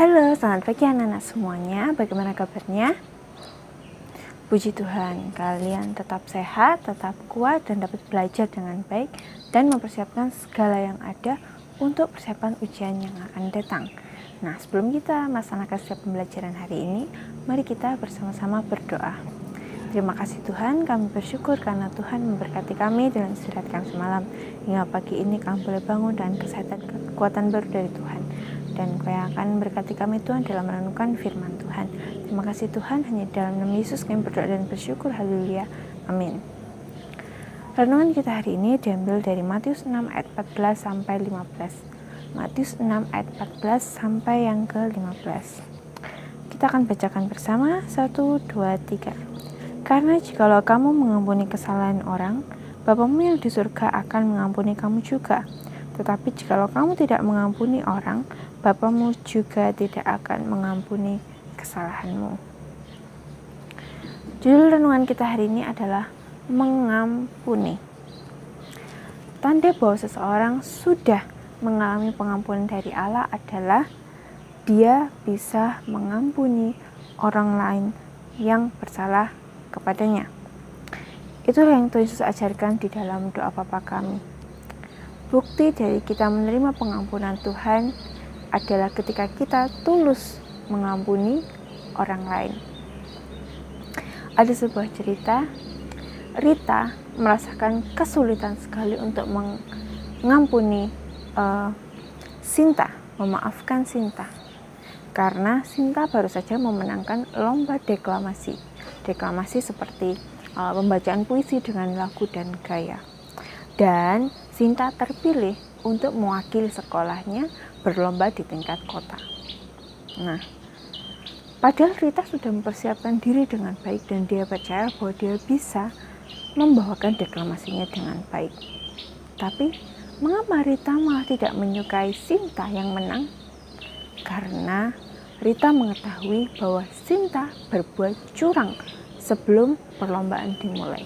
Halo, selamat pagi anak-anak semuanya. Bagaimana kabarnya? Puji Tuhan, kalian tetap sehat, tetap kuat, dan dapat belajar dengan baik dan mempersiapkan segala yang ada untuk persiapan ujian yang akan datang. Nah, sebelum kita melaksanakan setiap pembelajaran hari ini, mari kita bersama-sama berdoa. Terima kasih Tuhan, kami bersyukur karena Tuhan memberkati kami dalam istirahat kami semalam. Hingga pagi ini kami boleh bangun dan kesehatan kekuatan baru dari Tuhan. Dan Kau yang akan memberkati kami Tuhan dalam merenungkan firman Tuhan. Terima kasih Tuhan, hanya dalam nama Yesus kami berdoa dan bersyukur. Haleluya. Amin. Renungan kita hari ini diambil dari Matius 6 ayat 14 sampai 15. Matius 6 ayat 14 sampai yang ke-15. Kita akan bacakan bersama. 1, 2, 3. Karena jikalau kamu mengampuni kesalahan orang, Bapamu yang di surga akan mengampuni kamu juga. Tetapi jikalau kamu tidak mengampuni orang, Bapamu juga tidak akan mengampuni kesalahanmu. Judul renungan kita hari ini adalah mengampuni. Tanda bahwa seseorang sudah mengalami pengampunan dari Allah adalah dia bisa mengampuni orang lain yang bersalah kepadanya. Itulah yang Tuhan Yesus ajarkan di dalam doa Bapa kami. Bukti dari kita menerima pengampunan Tuhan adalah ketika kita tulus mengampuni orang lain. Ada sebuah cerita, Rita merasakan kesulitan sekali untuk mengampuni Sinta, memaafkan Sinta. Karena Sinta baru saja memenangkan lomba deklamasi. Deklamasi seperti pembacaan puisi dengan lagu dan gaya. Dan Sinta terpilih untuk mewakili sekolahnya berlomba di tingkat kota. Nah, padahal Rita sudah mempersiapkan diri dengan baik dan dia percaya bahwa dia bisa membawakan deklamasinya dengan baik. Tapi, mengapa Rita malah tidak menyukai Sinta yang menang? Karena Rita mengetahui bahwa Sinta berbuat curang sebelum perlombaan dimulai.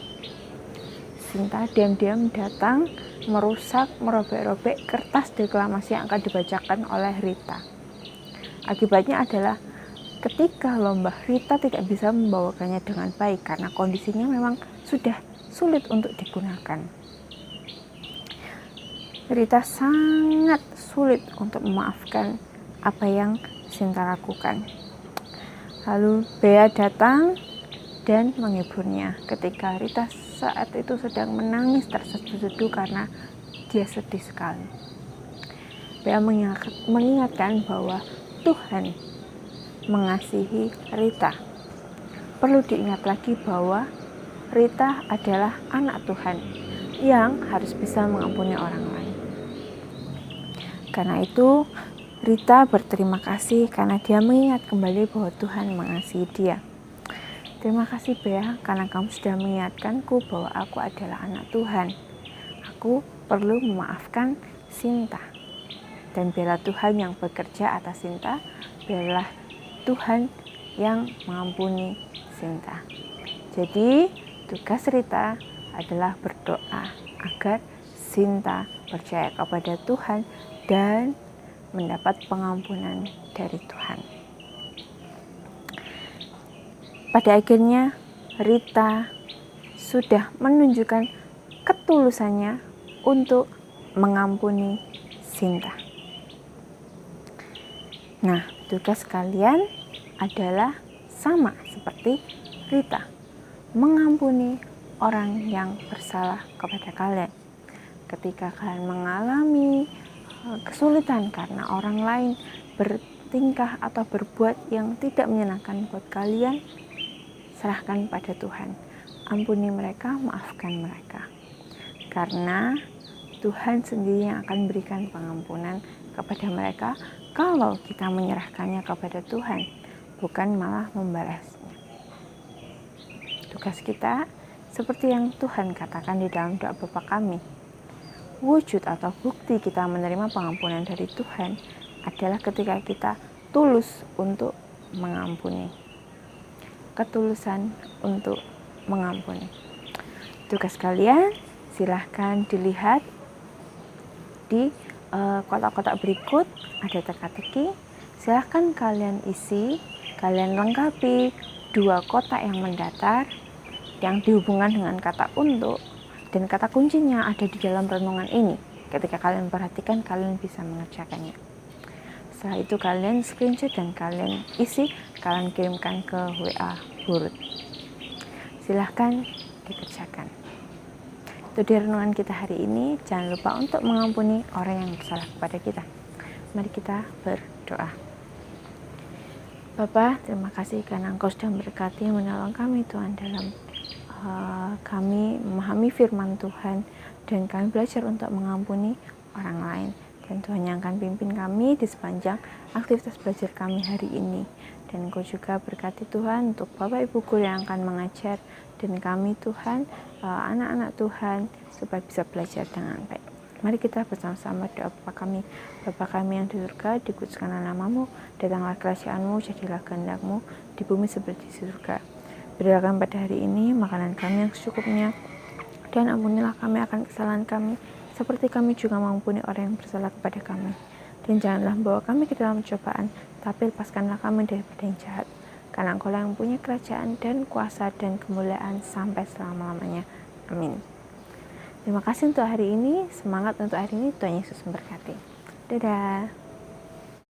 Sinta diam-diam datang, merusak, merobek-robek kertas deklamasi yang akan dibacakan oleh Rita. Akibatnya adalah ketika lomba, Rita tidak bisa membawakannya dengan baik karena kondisinya memang sudah sulit untuk digunakan. Rita sangat sulit untuk memaafkan apa yang Sinta lakukan. Lalu Bea datang dan menghiburnya ketika Rita saat itu sedang menangis terseduh-seduh karena dia sedih sekali. Bea mengingatkan bahwa Tuhan mengasihi Rita. Perlu diingat lagi bahwa Rita adalah anak Tuhan yang harus bisa mengampuni orang lain. Karena itu Rita berterima kasih karena dia mengingat kembali bahwa Tuhan mengasihi dia. Terima kasih Bea, karena kamu sudah mengingatkanku bahwa aku adalah anak Tuhan. Aku perlu memaafkan Sinta. Dan biarlah Tuhan yang bekerja atas Sinta, biarlah Tuhan yang mengampuni Sinta. Jadi, tugas Rita adalah berdoa agar Sinta percaya kepada Tuhan dan mendapat pengampunan dari Tuhan. Pada akhirnya Rita sudah menunjukkan ketulusannya untuk mengampuni Sinta. Nah, tugas kalian adalah sama seperti Rita, mengampuni orang yang bersalah kepada kalian. Ketika kalian mengalami kesulitan karena orang lain bertingkah atau berbuat yang tidak menyenangkan buat kalian, serahkan pada Tuhan. Ampuni mereka, maafkan mereka. Karena Tuhan sendiri yang akan berikan pengampunan kepada mereka kalau kita menyerahkannya kepada Tuhan, bukan malah membalasnya. Tugas kita seperti yang Tuhan katakan di dalam doa Bapa kami. Wujud atau bukti kita menerima pengampunan dari Tuhan adalah ketika kita tulus untuk mengampuni. Ketulusan untuk mengampuni. Tugas kalian silahkan dilihat di kotak-kotak berikut, ada teka-teki. Silahkan kalian isi, kalian lengkapi 2 kotak yang mendatar yang dihubungkan dengan kata untuk, dan kata kuncinya ada di dalam renungan ini. Ketika kalian perhatikan, kalian bisa mengerjakannya. Setelah itu kalian screenshot dan kalian isi, kalian kirimkan ke WA Burut. Silahkan dikerjakan. Itu di renungan kita hari ini. Jangan lupa untuk mengampuni orang yang bersalah kepada kita. Mari kita berdoa. Bapa, terima kasih karena Engkau sudah memberkati menolong kami Tuhan dalam kami memahami firman Tuhan, dan kami belajar untuk mengampuni orang lain. Dan Tuhan yang akan pimpin kami di sepanjang aktivitas belajar kami hari ini. Dan Engkau juga berkati Tuhan untuk Bapak Ibu guru yang akan mengajar, dan kami Tuhan, anak-anak Tuhan, supaya bisa belajar dengan baik. Mari kita bersama-sama doa Bapa kami. Bapa kami yang di surga, dikuduskanlah namamu, datanglah kerajaanmu, jadilah kehendak-Mu di bumi seperti di surga. Berikan pada hari ini makanan kami yang secukupnya, dan ampunilah kami akan kesalahan kami, seperti kami juga mengampuni orang yang bersalah kepada kami. Dan janganlah membawa kami ke dalam cobaan, tapi lepaskanlah kami daripada yang jahat. Karena Engkau yang punya kerajaan dan kuasa dan kemuliaan sampai selama-lamanya. Amin. Terima kasih untuk hari ini. Semangat untuk hari ini. Tuhan Yesus memberkati. Dadah.